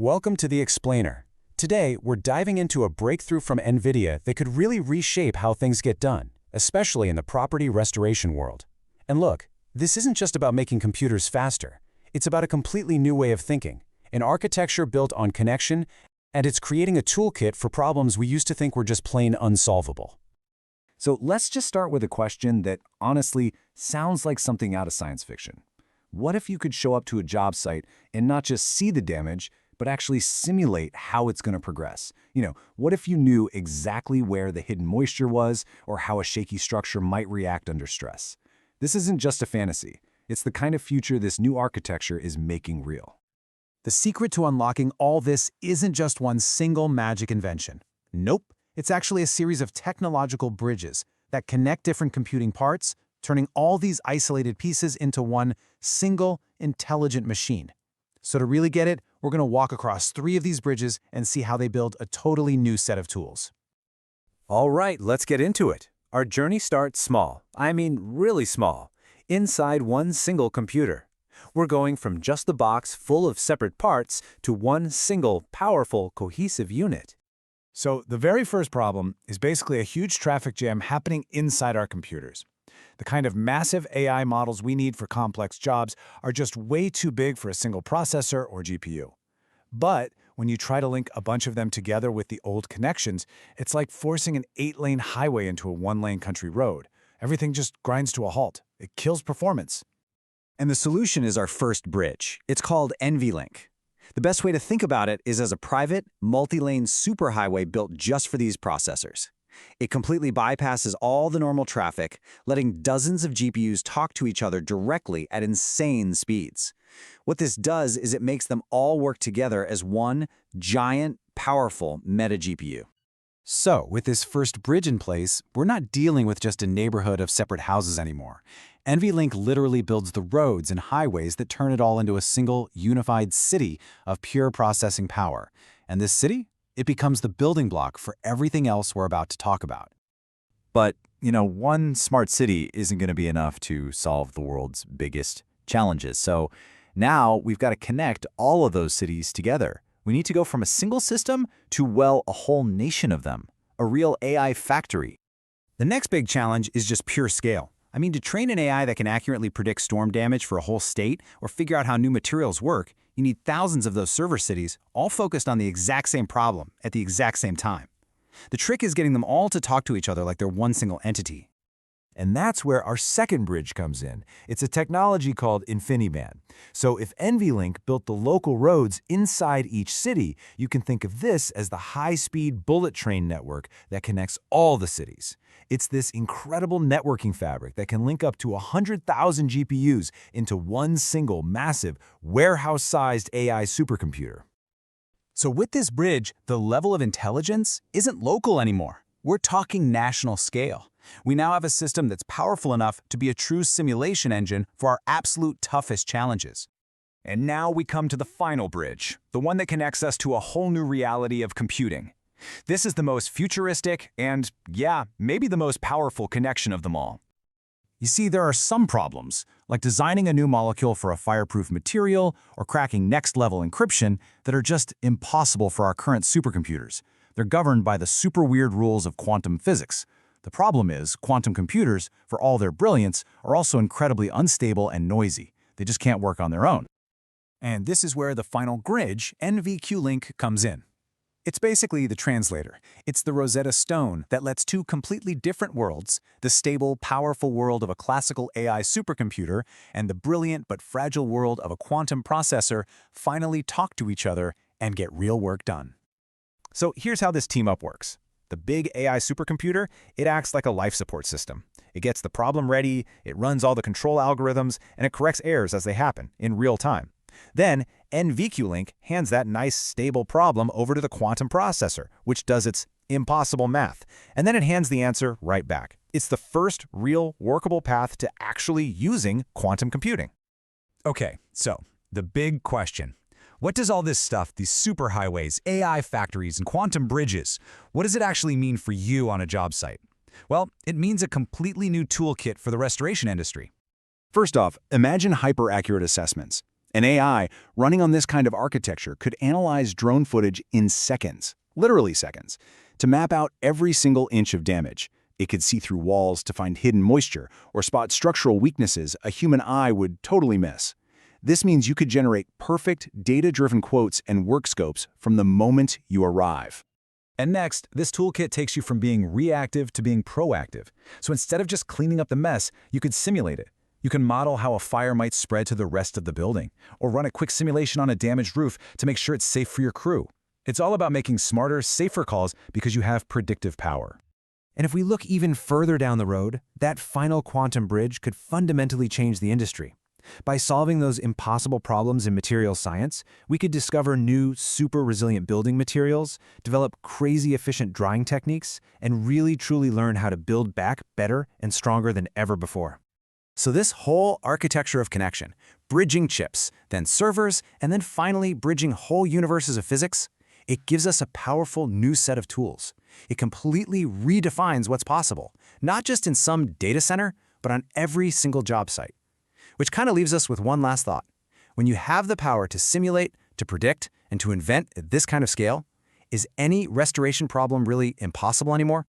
Welcome to The Explainer. Today, we're diving into a breakthrough from NVIDIA that could really reshape how things get done, especially in the property restoration world. And look, this isn't just about making computers faster. It's about a completely new way of thinking, an architecture built on connection, and it's creating a toolkit for problems we used to think were just plain unsolvable. So let's just start with a question that honestly sounds like something out of science fiction. What if you could show up to a job site and not just see the damage, but actually simulate how it's going to progress? What if you knew exactly where the hidden moisture was or how a shaky structure might react under stress? This isn't just a fantasy. It's the kind of future this new architecture is making real. The secret to unlocking all this isn't just one single magic invention. Nope, it's actually a series of technological bridges that connect different computing parts, turning all these isolated pieces into one single, intelligent machine. So to really get it, we're going to walk across 3 of these bridges and see how they build a totally new set of tools. All right, let's get into it. Our journey starts small. I mean, really small. Inside one single computer. We're going from just the box full of separate parts to one single, powerful, cohesive unit. So the very first problem is basically a huge traffic jam happening inside our computers. The kind of massive AI models we need for complex jobs are just way too big for a single processor or GPU. But when you try to link a bunch of them together with the old connections, it's like forcing an 8-lane highway into a 1-lane country road. Everything just grinds to a halt. It kills performance. And the solution is our first bridge. It's called NVLink. The best way to think about it is as a private, multi-lane superhighway built just for these processors. It completely bypasses all the normal traffic, letting dozens of GPUs talk to each other directly at insane speeds. What this does is it makes them all work together as one giant, powerful meta GPU. So, with this first bridge in place, we're not dealing with just a neighborhood of separate houses anymore. NVLink literally builds the roads and highways that turn it all into a single, unified city of pure processing power. And this city? It becomes the building block for everything else we're about to talk about. But, one smart city isn't going to be enough to solve the world's biggest challenges. So now we've got to connect all of those cities together. We need to go from a single system to, well, a whole nation of them, a real AI factory. The next big challenge is just pure scale. I mean, to train an AI that can accurately predict storm damage for a whole state or figure out how new materials work, you need thousands of those server cities, all focused on the exact same problem at the exact same time. The trick is getting them all to talk to each other like they're one single entity. And that's where our second bridge comes in. It's a technology called InfiniBand. So if NVLink built the local roads inside each city, you can think of this as the high-speed bullet train network that connects all the cities. It's this incredible networking fabric that can link up to 100,000 GPUs into one single massive warehouse-sized AI supercomputer. So with this bridge, the level of intelligence isn't local anymore. We're talking national scale. We now have a system that's powerful enough to be a true simulation engine for our absolute toughest challenges. And now we come to the final bridge, the one that connects us to a whole new reality of computing. This is the most futuristic and, yeah, maybe the most powerful connection of them all. You see, there are some problems, like designing a new molecule for a fireproof material or cracking next-level encryption, that are just impossible for our current supercomputers. They're governed by the super weird rules of quantum physics. The problem is, quantum computers, for all their brilliance, are also incredibly unstable and noisy. They just can't work on their own. And this is where the final bridge, NVQLink, comes in. It's basically the translator. It's the Rosetta Stone that lets 2 completely different worlds, the stable, powerful world of a classical AI supercomputer and the brilliant but fragile world of a quantum processor, finally talk to each other and get real work done. So here's how this team-up works. The big AI supercomputer, it acts like a life support system. It gets the problem ready, it runs all the control algorithms, and it corrects errors as they happen in real time. Then, NVQLink hands that nice, stable problem over to the quantum processor, which does its impossible math, and then it hands the answer right back. It's the first real, workable path to actually using quantum computing. Okay, so the big question. What does all this stuff, these superhighways, AI factories, and quantum bridges, what does it actually mean for you on a job site? Well, it means a completely new toolkit for the restoration industry. First off, imagine hyper-accurate assessments. An AI running on this kind of architecture could analyze drone footage in seconds, literally seconds, to map out every single inch of damage. It could see through walls to find hidden moisture or spot structural weaknesses a human eye would totally miss. This means you could generate perfect, data-driven quotes and work scopes from the moment you arrive. And next, this toolkit takes you from being reactive to being proactive. So instead of just cleaning up the mess, you could simulate it. You can model how a fire might spread to the rest of the building, or run a quick simulation on a damaged roof to make sure it's safe for your crew. It's all about making smarter, safer calls because you have predictive power. And if we look even further down the road, that final quantum bridge could fundamentally change the industry. By solving those impossible problems in material science, we could discover new, super resilient building materials, develop crazy efficient drying techniques, and really truly learn how to build back better and stronger than ever before. So this whole architecture of connection, bridging chips, then servers, and then finally bridging whole universes of physics, it gives us a powerful new set of tools. It completely redefines what's possible, not just in some data center, but on every single job site. Which kind of leaves us with one last thought. When you have the power to simulate, to predict, and to invent at this kind of scale, is any restoration problem really impossible anymore?